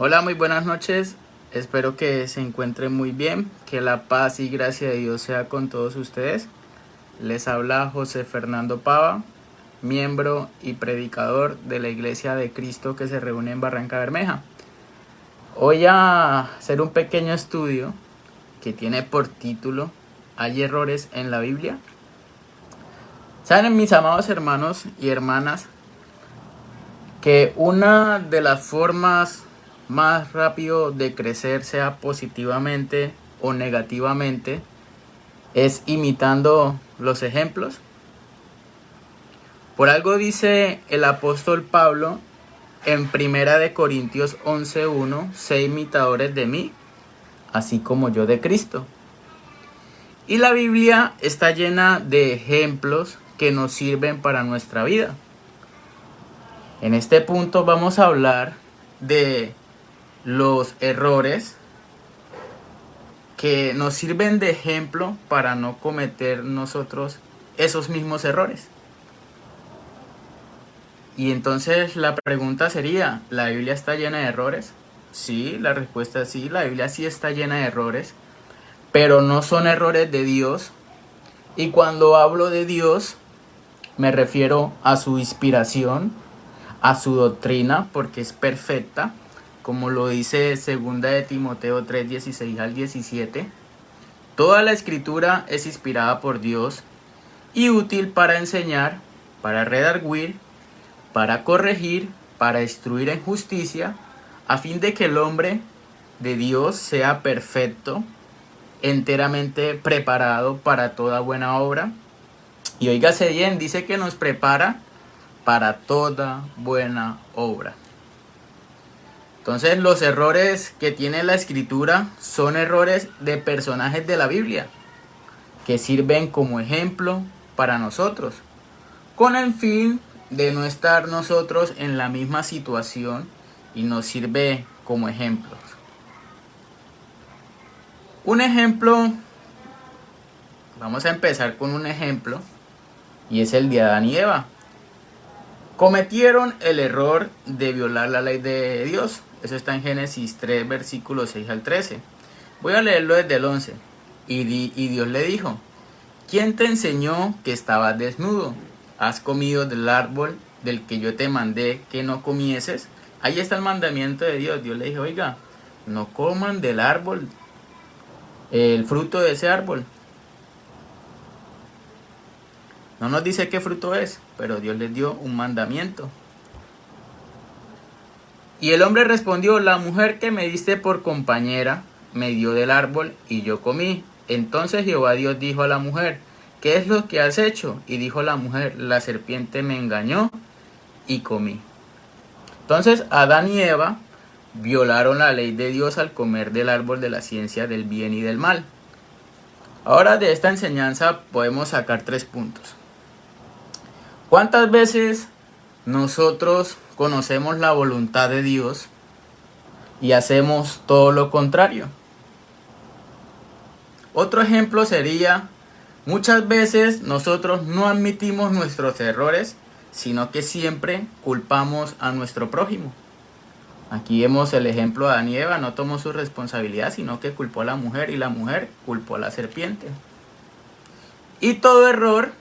Hola, muy buenas noches. Espero que se encuentren muy bien, que la paz y gracia de Dios sea con todos ustedes. Les habla José Fernando Pava, miembro y predicador de la Iglesia de Cristo que se reúne en Barranca Bermeja. Voy a hacer un pequeño estudio que tiene por título ¿Hay errores en la Biblia? Saben, mis amados hermanos y hermanas, que una de las formas más rápido de crecer, sea positivamente o negativamente, es imitando los ejemplos. Por algo dice el apóstol Pablo en 1 Corintios 11:1: sé imitadores de mí, así como yo de Cristo. Y la Biblia está llena de ejemplos que nos sirven para nuestra vida. En este punto vamos a hablar de los errores que nos sirven de ejemplo para no cometer nosotros esos mismos errores. Y entonces la pregunta sería, ¿la Biblia está llena de errores? Sí, la respuesta es sí, la Biblia sí está llena de errores, pero no son errores de Dios. Y cuando hablo de Dios, me refiero a su inspiración, a su doctrina, porque es perfecta, como lo dice 2 Timoteo 3:16-17. Toda la escritura es inspirada por Dios y útil para enseñar, para redarguir, para corregir, para instruir en justicia, a fin de que el hombre de Dios sea perfecto, enteramente preparado para toda buena obra. Y óigase bien, dice que nos prepara para toda buena obra. Entonces, los errores que tiene la escritura son errores de personajes de la Biblia, que sirven como ejemplo para nosotros, con el fin de no estar nosotros en la misma situación, y nos sirve como ejemplos. Un ejemplo, vamos a empezar con un ejemplo, y es el de Adán y Eva. Cometieron el error de violar la ley de Dios. Eso está en Génesis 3, versículos 6-13. Voy a leerlo desde el 11. Y Dios le dijo: ¿quién te enseñó que estabas desnudo? ¿Has comido del árbol del que yo te mandé que no comieses? Ahí está el mandamiento de Dios. Dios le dijo: oiga, no coman del árbol, el fruto de ese árbol. No nos dice qué fruto es, pero Dios les dio un mandamiento. Y el hombre respondió: la mujer que me diste por compañera me dio del árbol y yo comí. Entonces Jehová Dios dijo a la mujer: ¿qué es lo que has hecho? Y dijo la mujer: la serpiente me engañó y comí. Entonces Adán y Eva violaron la ley de Dios al comer del árbol de la ciencia del bien y del mal. Ahora, de esta enseñanza podemos sacar 3 puntos. ¿Cuántas veces nosotros conocemos la voluntad de Dios y hacemos todo lo contrario? Otro ejemplo sería, muchas veces nosotros no admitimos nuestros errores, sino que siempre culpamos a nuestro prójimo. Aquí vemos el ejemplo de Adán y Eva: no tomó su responsabilidad, sino que culpó a la mujer, y la mujer culpó a la serpiente. Y todo error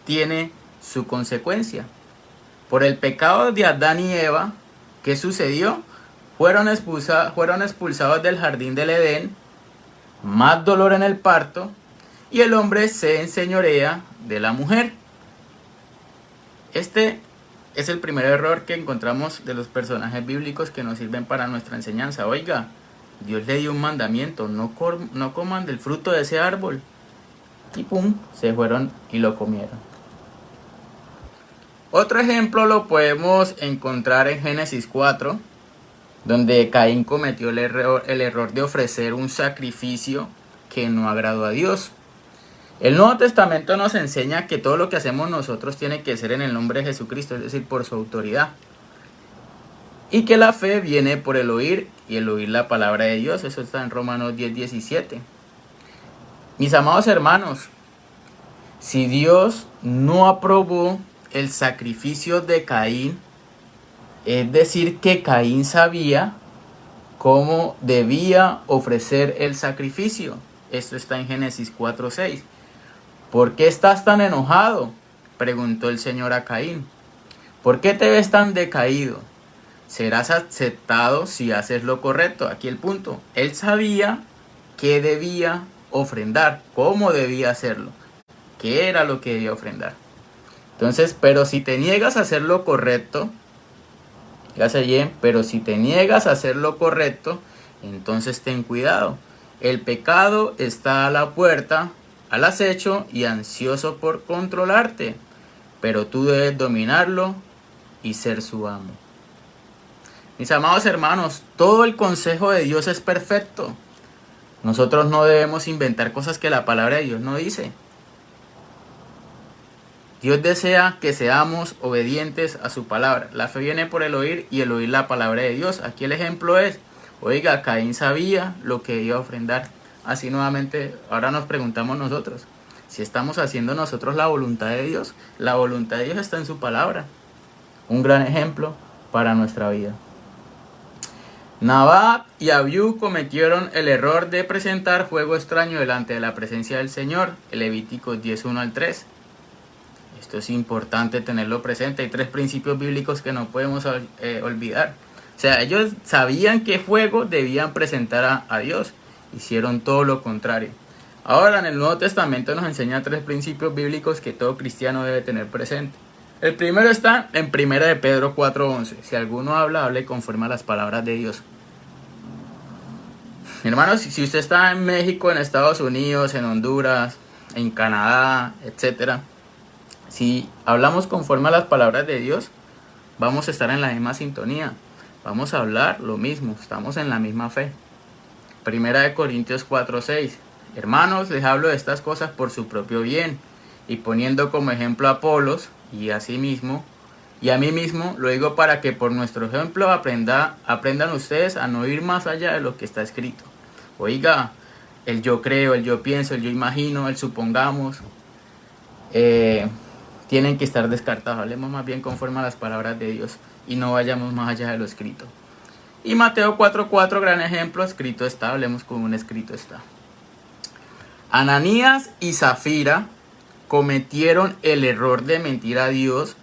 tiene su consecuencia. Por el pecado de Adán y Eva, ¿qué sucedió? Fueron expulsados del jardín del Edén, más dolor en el parto, y el hombre se enseñorea de la mujer. Este es el primer error que encontramos de los personajes bíblicos que nos sirven para nuestra enseñanza. Oiga, Dios le dio un mandamiento: no coman del fruto de ese árbol. Y pum, se fueron y lo comieron. Otro ejemplo lo podemos encontrar en Génesis 4, donde Caín cometió el error de ofrecer un sacrificio que no agradó a Dios. El Nuevo Testamento nos enseña que todo lo que hacemos nosotros tiene que ser en el nombre de Jesucristo, es decir, por su autoridad. Y que la fe viene por el oír, y el oír la palabra de Dios. Eso está en Romanos 10:17. Mis amados hermanos, si Dios no aprobó el sacrificio de Caín, es decir, que Caín sabía cómo debía ofrecer el sacrificio. Esto está en Génesis 4:6. ¿Por qué estás tan enojado?, preguntó el Señor a Caín. ¿Por qué te ves tan decaído? Serás aceptado si haces lo correcto. Aquí el punto. Él sabía qué debía ofrendar, cómo debía hacerlo, qué era lo que debía ofrendar. Entonces, pero si te niegas a hacer lo correcto, fíjate bien, pero si te niegas a hacer lo correcto, entonces ten cuidado. El pecado está a la puerta, al acecho y ansioso por controlarte, pero tú debes dominarlo y ser su amo. Mis amados hermanos, todo el consejo de Dios es perfecto. Nosotros no debemos inventar cosas que la palabra de Dios no dice. Dios desea que seamos obedientes a su palabra. La fe viene por el oír y el oír la palabra de Dios. Aquí el ejemplo es, oiga, Caín sabía lo que iba a ofrendar. Así nuevamente, ahora nos preguntamos nosotros, si estamos haciendo nosotros la voluntad de Dios. La voluntad de Dios está en su palabra. Un gran ejemplo para nuestra vida. Nabat y Abiú cometieron el error de presentar fuego extraño delante de la presencia del Señor. Levíticos 10:1-3. Esto es importante tenerlo presente. Hay 3 principios bíblicos que no podemos olvidar. O sea, ellos sabían qué fuego debían presentar a Dios. Hicieron todo lo contrario. Ahora en el Nuevo Testamento nos enseña 3 principios bíblicos que todo cristiano debe tener presente. El primero está en 1 de Pedro 4:11. Si alguno habla, hable conforme a las palabras de Dios. Mi hermano, si usted está en México, en Estados Unidos, en Honduras, en Canadá, etcétera, si hablamos conforme a las palabras de Dios, vamos a estar en la misma sintonía. Vamos a hablar lo mismo, estamos en la misma fe. 1 de Corintios 4:6. Hermanos, les hablo de estas cosas por su propio bien, y poniendo como ejemplo a Apolos y a sí mismo, y a mí mismo, lo digo para que por nuestro ejemplo aprendan ustedes a no ir más allá de lo que está escrito. Oiga, el yo creo, el yo pienso, el yo imagino, el supongamos, tienen que estar descartados. Hablemos más bien conforme a las palabras de Dios y no vayamos más allá de lo escrito. Y Mateo 4:4, gran ejemplo, escrito está, hablemos con un escrito está. Ananías y Zafira cometieron el error de mentir a Dios,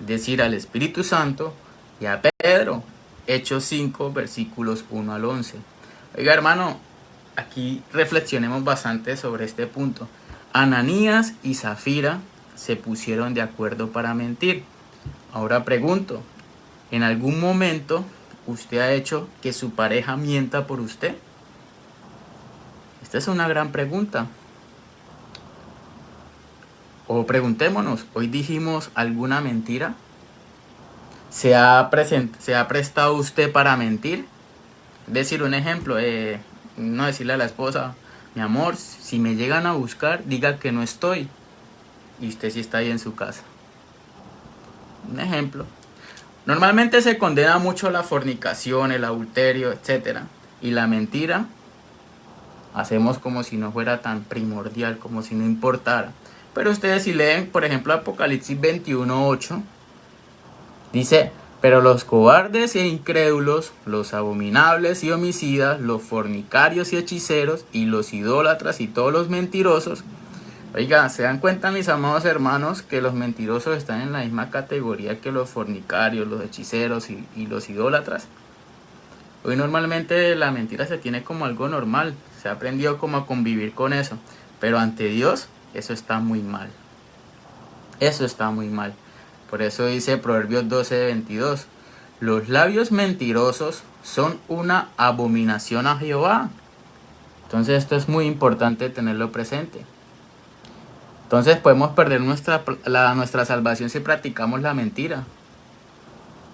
decir al Espíritu Santo y a Pedro. Hechos 5, versículos 1-11. Oiga, hermano, aquí reflexionemos bastante sobre este punto. Ananías y Zafira se pusieron de acuerdo para mentir. Ahora pregunto, ¿en algún momento usted ha hecho que su pareja mienta por usted? Esta es una gran pregunta. O preguntémonos, ¿hoy dijimos alguna mentira? ¿Se ha prestado usted para mentir? Decir un ejemplo, no decirle a la esposa, mi amor, si me llegan a buscar, diga que no estoy. Y usted sí está ahí en su casa. Un ejemplo. Normalmente se condena mucho la fornicación, el adulterio, etc. Y la mentira, hacemos como si no fuera tan primordial, como si no importara. Pero ustedes si leen, por ejemplo, Apocalipsis 21:8, dice, pero los cobardes e incrédulos, los abominables y homicidas, los fornicarios y hechiceros, y los idólatras y todos los mentirosos. Oiga, ¿se dan cuenta, mis amados hermanos, que los mentirosos están en la misma categoría que los fornicarios, los hechiceros y los idólatras? Hoy normalmente la mentira se tiene como algo normal, se ha aprendido como a convivir con eso, pero ante Dios eso está muy mal. Eso está muy mal. Por eso dice Proverbios 12:22, los labios mentirosos son una abominación a Jehová. Entonces esto es muy importante tenerlo presente. Entonces podemos perder nuestra salvación si practicamos la mentira.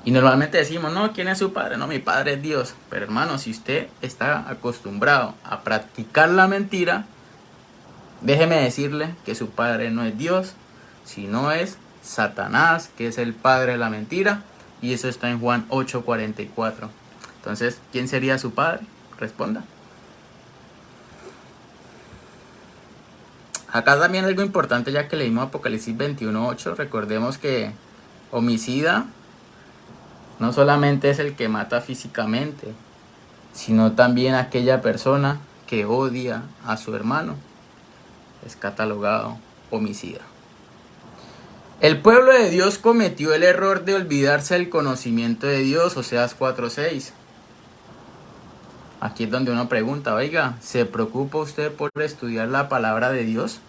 Y normalmente decimos, no, ¿quién es su padre? No, mi padre es Dios. Pero hermano, si usted está acostumbrado a practicar la mentira, déjeme decirle que su padre no es Dios, sino es Satanás, que es el padre de la mentira. Y eso está en Juan 8:44. Entonces, ¿quién sería su padre? Responda. Acá también algo importante, ya que leímos Apocalipsis 21:8. Recordemos que homicida no solamente es el que mata físicamente, sino también aquella persona que odia a su hermano es catalogado homicida. El pueblo de Dios cometió el error de olvidarse del conocimiento de Dios, Oseas 4:6. Aquí es donde uno pregunta, oiga, ¿se preocupa usted por estudiar la palabra de Dios?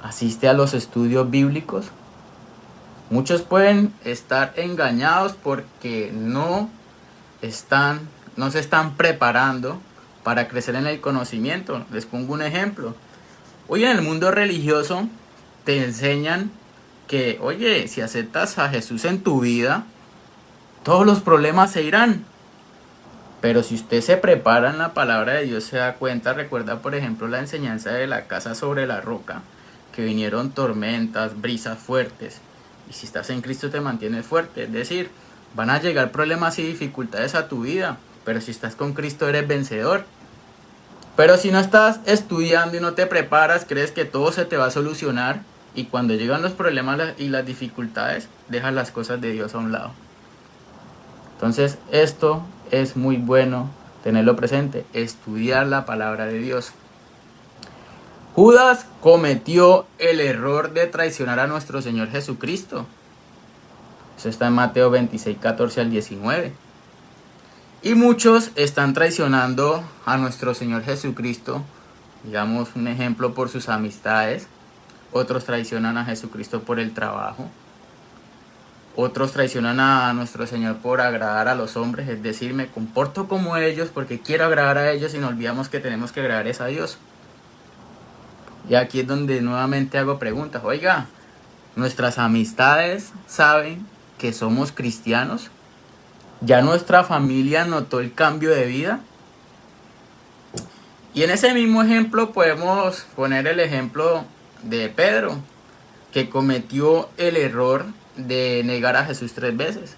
¿Asiste a los estudios bíblicos? Muchos pueden estar engañados porque no se están preparando para crecer en el conocimiento. Les pongo un ejemplo. Hoy en el mundo religioso te enseñan que, oye, si aceptas a Jesús en tu vida, todos los problemas se irán. Pero si usted se prepara en la palabra de Dios, se da cuenta, recuerda por ejemplo la enseñanza de la casa sobre la roca, que vinieron tormentas, brisas fuertes, y si estás en Cristo te mantienes fuerte, es decir, van a llegar problemas y dificultades a tu vida, pero si estás con Cristo eres vencedor. Pero si no estás estudiando y no te preparas, crees que todo se te va a solucionar, y cuando llegan los problemas y las dificultades, dejas las cosas de Dios a un lado. Entonces esto es muy bueno tenerlo presente, estudiar la palabra de Dios. Judas cometió el error de traicionar a nuestro Señor Jesucristo. Eso está en Mateo 26, 14 al 19. Y muchos están traicionando a nuestro Señor Jesucristo, digamos un ejemplo por sus amistades. Otros traicionan a Jesucristo por el trabajo. Otros traicionan a nuestro Señor por agradar a los hombres, es decir, me comporto como ellos porque quiero agradar a ellos y nos olvidamos que tenemos que agradar a Dios. Y aquí es donde nuevamente hago preguntas. Oiga, ¿nuestras amistades saben que somos cristianos? ¿Ya nuestra familia notó el cambio de vida? Y en ese mismo ejemplo podemos poner el ejemplo de Pedro, que cometió el error de negar a Jesús 3 veces.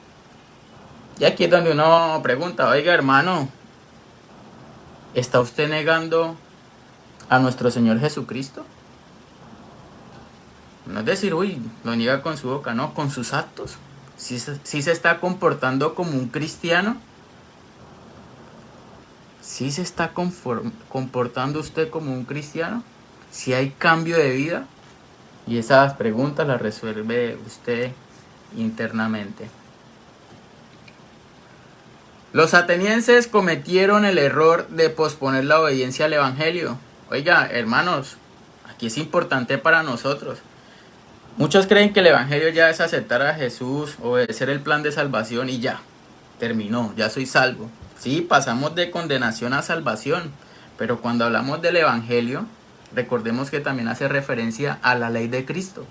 Y aquí es donde uno pregunta, oiga hermano, ¿está usted negando a nuestro Señor Jesucristo? No es decir, uy, lo niega con su boca, no, con sus actos. Si se está comportando como un cristiano, si se está comportando usted como un cristiano, si hay cambio de vida. Y esas preguntas las resuelve usted internamente. Los atenienses cometieron el error de posponer la obediencia al evangelio. Oiga, hermanos, aquí es importante para nosotros. Muchos creen que el evangelio ya es aceptar a Jesús, obedecer el plan de salvación y ya, terminó, ya soy salvo. Sí, pasamos de condenación a salvación, pero cuando hablamos del evangelio, recordemos que también hace referencia a la ley de Cristo.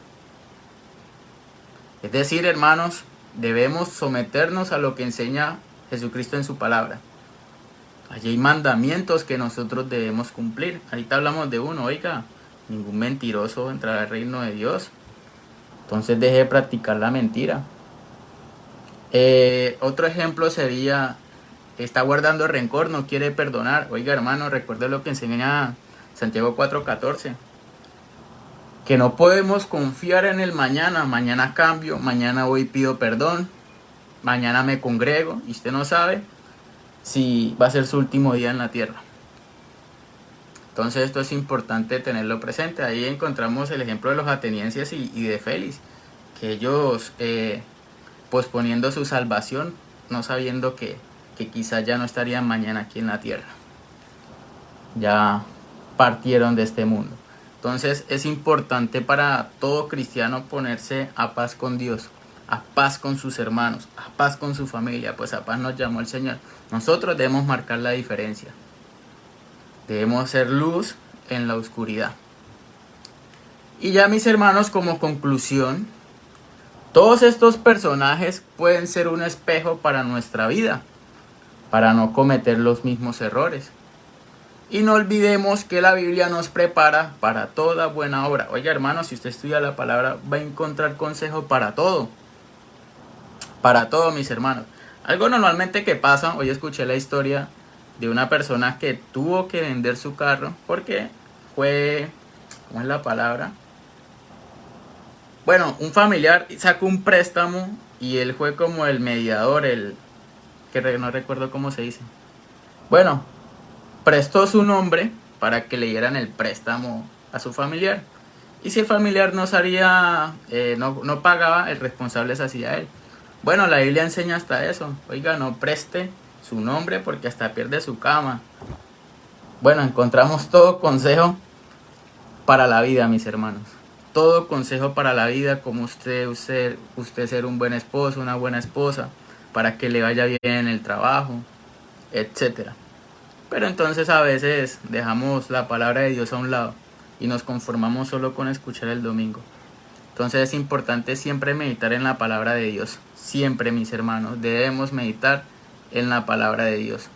Es decir, hermanos, debemos someternos a lo que enseña Jesucristo en su palabra. Allí hay mandamientos que nosotros debemos cumplir. Ahorita hablamos de uno, oiga, ningún mentiroso entrará al reino de Dios. Entonces deje de practicar la mentira. Otro ejemplo sería, está guardando rencor, no quiere perdonar. Oiga, hermano, recuerde lo que enseña Santiago 4:14. Que no podemos confiar en el mañana. Mañana cambio, mañana voy y pido perdón, mañana me congrego. Y usted no sabe si va a ser su último día en la tierra. Entonces esto es importante tenerlo presente. Ahí encontramos el ejemplo de los atenienses y de Félix, que ellos posponiendo su salvación, no sabiendo que quizás ya no estarían mañana aquí en la tierra. Ya partieron de este mundo. Entonces es importante para todo cristiano ponerse a paz con Dios, a paz con sus hermanos, a paz con su familia, pues a paz nos llamó el Señor. Nosotros debemos marcar la diferencia. Debemos ser luz en la oscuridad. Y ya mis hermanos, como conclusión, todos estos personajes pueden ser un espejo para nuestra vida, para no cometer los mismos errores. Y no olvidemos que la Biblia nos prepara para toda buena obra. Oiga hermano, si usted estudia la palabra va a encontrar consejo para todo. Para todo, mis hermanos. Algo normalmente que pasa, hoy escuché la historia de una persona que tuvo que vender su carro porque fue, ¿cómo es la palabra? Bueno, un familiar sacó un préstamo y él fue como el mediador, el que no recuerdo cómo se dice. Bueno, prestó su nombre para que le dieran el préstamo a su familiar. Y si el familiar no salía, no pagaba, el responsable se hacía él. Bueno, la Biblia enseña hasta eso. Oiga, no preste su nombre porque hasta pierde su cama. Bueno, encontramos todo consejo para la vida, mis hermanos. Todo consejo para la vida, como usted ser un buen esposo, una buena esposa, para que le vaya bien en el trabajo, etcétera. Pero entonces a veces dejamos la palabra de Dios a un lado y nos conformamos solo con escuchar el domingo. Entonces es importante siempre meditar en la palabra de Dios. Siempre, mis hermanos, debemos meditar en la palabra de Dios.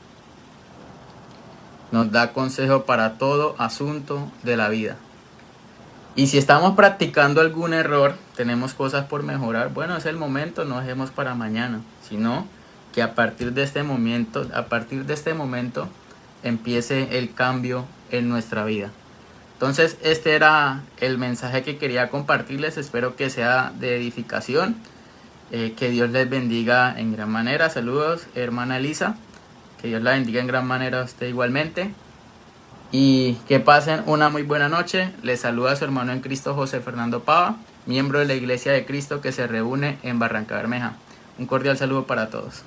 Nos da consejo para todo asunto de la vida. Y si estamos practicando algún error, tenemos cosas por mejorar, bueno, es el momento, no dejemos para mañana, sino que a partir de este momento empiece el cambio en nuestra vida. Entonces, este era el mensaje que quería compartirles. Espero que sea de edificación. Que Dios les bendiga en gran manera. Saludos, hermana Elisa. Que Dios la bendiga en gran manera a usted igualmente. Y que pasen una muy buena noche. Les saluda su hermano en Cristo, José Fernando Pava, miembro de la Iglesia de Cristo que se reúne en Barranca Bermeja. Un cordial saludo para todos.